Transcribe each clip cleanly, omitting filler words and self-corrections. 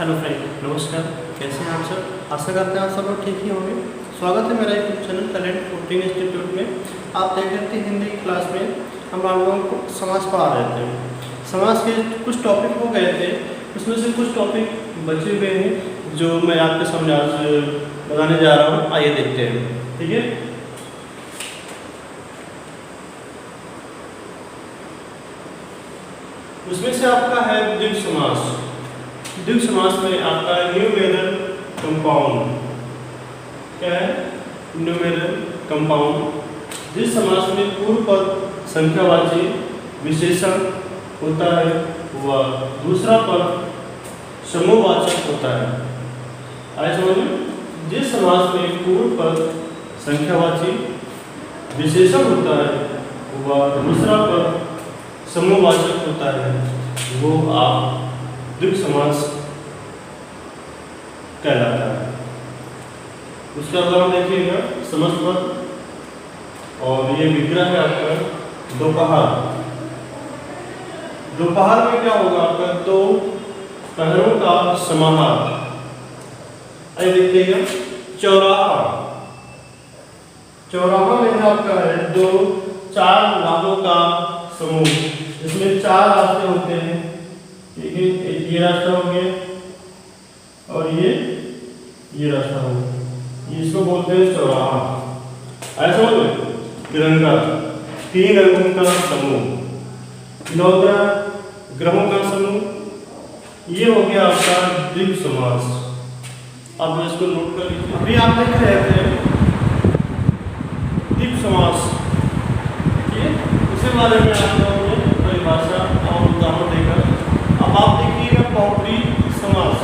Hello friend, नमस्कार। कैसे हैं आप सब? आशा करते हैं आप सब लोग ठीक ही होंगे। स्वागत है मेरा यूट्यूब चैनल टैलेंट 14 इंस्टीट्यूट में। आप देख रहे थे हिंदी क्लास में हम आप लोगों को समाज पढ़ा रहे थे। समाज के कुछ टॉपिक हो गए थे, उसमें से कुछ टॉपिक बचे हुए हैं जो मैं आपके सामने आज बताने जा रहा हूँ। आइए देखते हैं, ठीक है। उसमें से आपका है द्विग समास। द्विग समास में आपका न्यूमेरल कंपाउंड क्या है? Numeral compound. जिस समास में पूर्व पद संख्यावाची विशेषण होता है वह दूसरा पद समूहवाचक होता है। आइए समझ में। जिस समास में पूर्व पद संख्यावाची विशेषण होता है वह दूसरा पद समूहवाचक होता है, वो आप द्विग समास कहलाता है। उसका उदाहरण देखिएगा, समस्त पद और ये विग्रह है आपका दोपहर। दोपहर में क्या होगा आपका? दो पहरों का समाहार। आइए देखिएगा, चौराहा। चौराहा में आपका है दो चार राहों का समूह, इसमें चार रास्ते होते हैं, ठीक है। एक ये रास्ता हो गया और ये रास्ता हो गया, इसको बोलते हैं चौराहा। ऐसा हो गया। तिरंगा, तीन रंगों का समूह, 9 ग्रहों का समूह, ये हो गया आपका द्विग समास। अब इसको नोट कर लीजिए। अभी आप देख रहे थे द्विग समास, इसके बारे में आप लोगों ने परिभाषा और उदाहरण देखा। अब आप देखिएगा बहुब्री समास।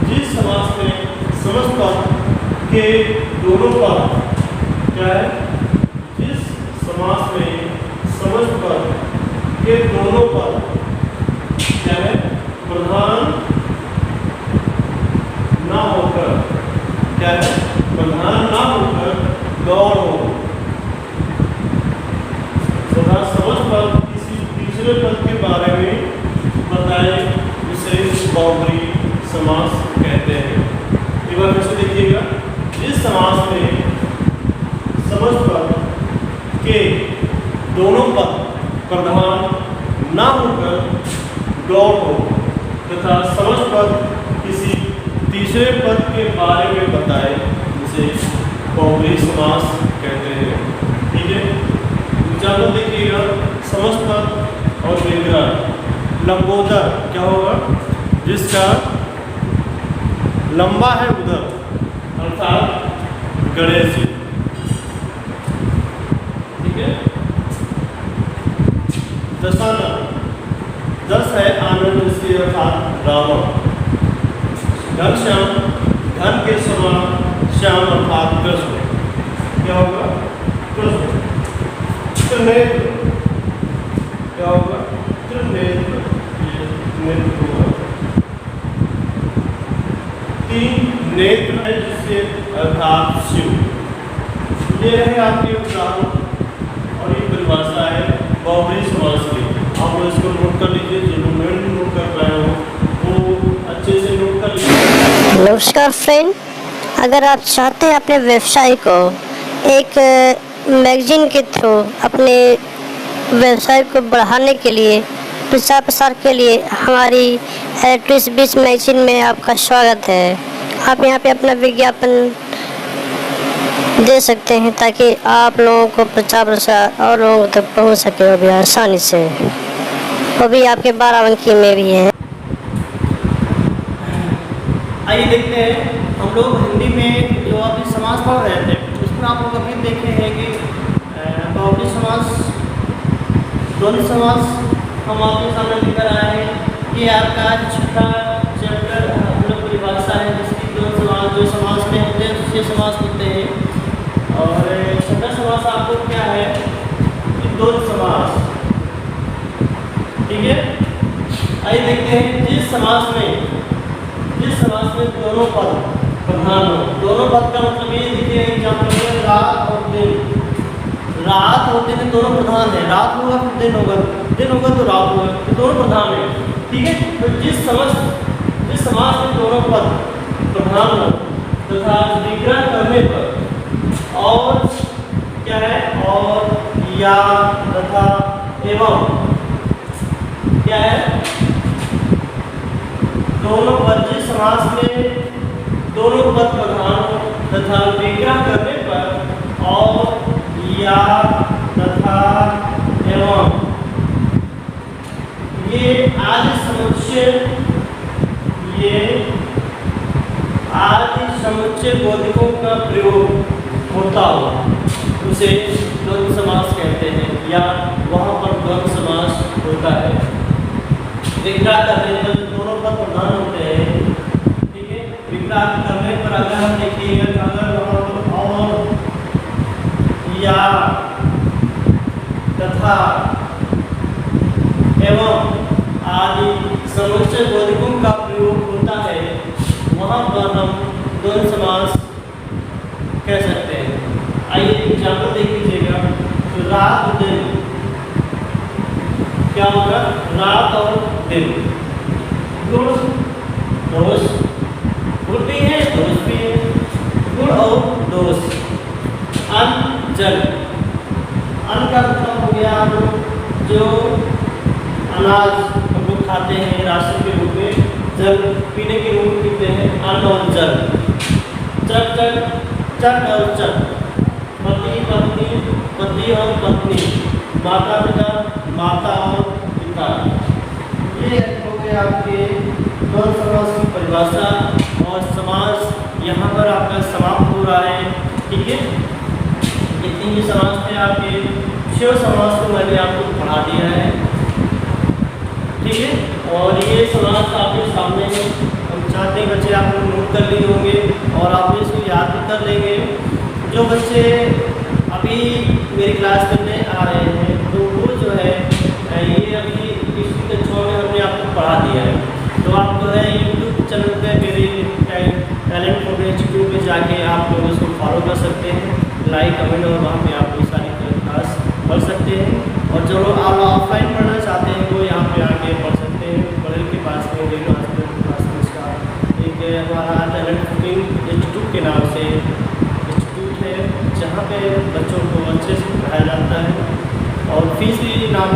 जिस समास में समस्त पद के दोनों पद क्या है? जिस समास में समस्त पद के दोनों पद क्या है? प्रधान ना होकर क्या है? प्रधान ना होकर गौण हो तथा समस्त पद किसी तीसरे पद के बारे में बताए, विशेष बहुब्री समास कहते हैं। एक बार फिर से देखिएगा, जिस समास में समस्त पद के दोनों पद प्रधान ना होकर गौण हो तथा समस्त पद किसी तीसरे पद के बारे में बताए, विशेष बहुब्री समास कहते हैं, ठीक है। चलो देखिएगा, समस्त पद और विग्रह। लंबोदर क्या होगा? जिसका लंबा है उदर, अर्थात गणेश जी, ठीक है। दशानन, 10 है आनंद से अर्थात रावण। घनश्याम, घन के समान श्याम अर्थात कृष्ण, क्या होगा? कृष्ण। त्रिनेत्र क्या होगा? त्रिनेत्र, नेत्र होगा। 3 नेत्र है जिससे अर्थात शिव। ये है आपके उदाहरण और ये परिभाषा है बहुब्री समास की। आप लोग इसको नोट कर लीजिए, जो मैं नोट कर पाया हूँ वो अच्छे से नोट कर लीजिए। नमस्कार फ्रेंड, अगर आप चाहते हैं अपने व्यवसाय को एक मैगजीन के थ्रू अपने व्यवसाय को बढ़ाने के लिए, प्रचार प्रसार के लिए, हमारी इलेक्ट्रिस बीच मैगजीन में आपका स्वागत है। आप यहाँ पे अपना विज्ञापन दे सकते हैं ताकि आप लोगों को प्रचार प्रसार और लोगों तक पहुँच सके, वो भी आसानी से, वो भी आपके 12 अंकी में भी है। आइए देखते हैं, हम लोग हिंदी में जो अभी समास पढ़ रहे थे उसमें आप लोग अभी देखे हैं कि बहुब्री समास, द्वंद्व समास हम आपके सामने लेकर आए हैं। ये आपका छठा चैप्टर हम लोग परिभाषा है जिसकी द्वंद्व समास, जो समास में होते हैं दूसरे समास होते हैं। और छठा समास आपको क्या है? द्वंद्व समास, ठीक है। आइए देखते हैं, जिस समास में दोनों पद प्रधान हो। दोनों पद का मतलब ये देखिए, एग्जाम्पल में रात और दिन। रात और दिन दोनों प्रधान है, रात होगा फिर दिन होगा, दिन होगा तो रात होगा, तो दोनों प्रधान है, ठीक है। तो जिस जिस समास में दोनों पद प्रधान हो तथा विग्रह करने पर और क्या है और या तथा एवं क्या है दोनों पद जिस समास में दोनों पद प्रधान हो तथा विग्रह करने पर और या तथा एवं ये आदि समुच्चय बोधकों का प्रयोग होता हो उसे द्वंद्व समास कहते हैं या वहाँ पर द्वंद्व समास होता है। विग्रह करने पर दोनों पद प्रधान होते हैं, ठीक है। विग्रह करने पर अगर हम देखिएगा अगर वहाँ पर और या तथा एवं आदि समुच्चय बोधकों का प्रयोग होता है वहाँ पर हम द्वंद्व समास कह सकते हैं। आइए एग्जाम्पल देख लीजिएगा। तो रात दिन क्या होगा, रात और दिन। गुण दोष, गुण भी है दोष भी है, गुण और दोष। अन्न जल, अन्न का मतलब हो गया जो अनाज हम लोग खाते हैं राशन के रूप में, जल पीने के रूप में पीते हैं, अन्न और जल। चट चट चट और चट, पति पत्नी पति और पत्नी, माता पिता माता और पिता। ये हो गए आपके द्वंद्व समास की परिभाषा और समास यहाँ पर आपका समाप्त हो रहा है, ठीक है। जितनी भी समास थे आपके शिव समास को मैंने आपको पढ़ा दिया है, ठीक है। और ये समास आपके सामने हम चाहते हैं बच्चे आप लोग नोट कर लिए होंगे और आप इसको याद भी कर लेंगे। जो बच्चे अभी मेरी क्लास में नए आ रहे हैं तो वो जो है ये अभी तीसरी कक्षा में हमने आपको पढ़ा दिया है। तो आप जो है यूट्यूब चैनल पे मेरे टैलेंट फॉर इंस्टीट्यूट में जाके आप लोग इसको फॉलो कर सकते हैं, लाइक कमेंट, और वहाँ पे आप ये सारी क्लास पढ़ सकते हैं। और जो आप ऑफलाइन पढ़ना चाहते हैं वो यहाँ पे आके पढ़ सकते हैं। बड़े के पास में रेणु हॉस्पिटल के पास में इसका एक हमारा टैलेंट कुकिंग इंस्टीट्यूट के नाम से इंस्टीट्यूट है जहाँ पे बच्चों को अच्छे से पढ़ाया जाता है और फीस भी नाम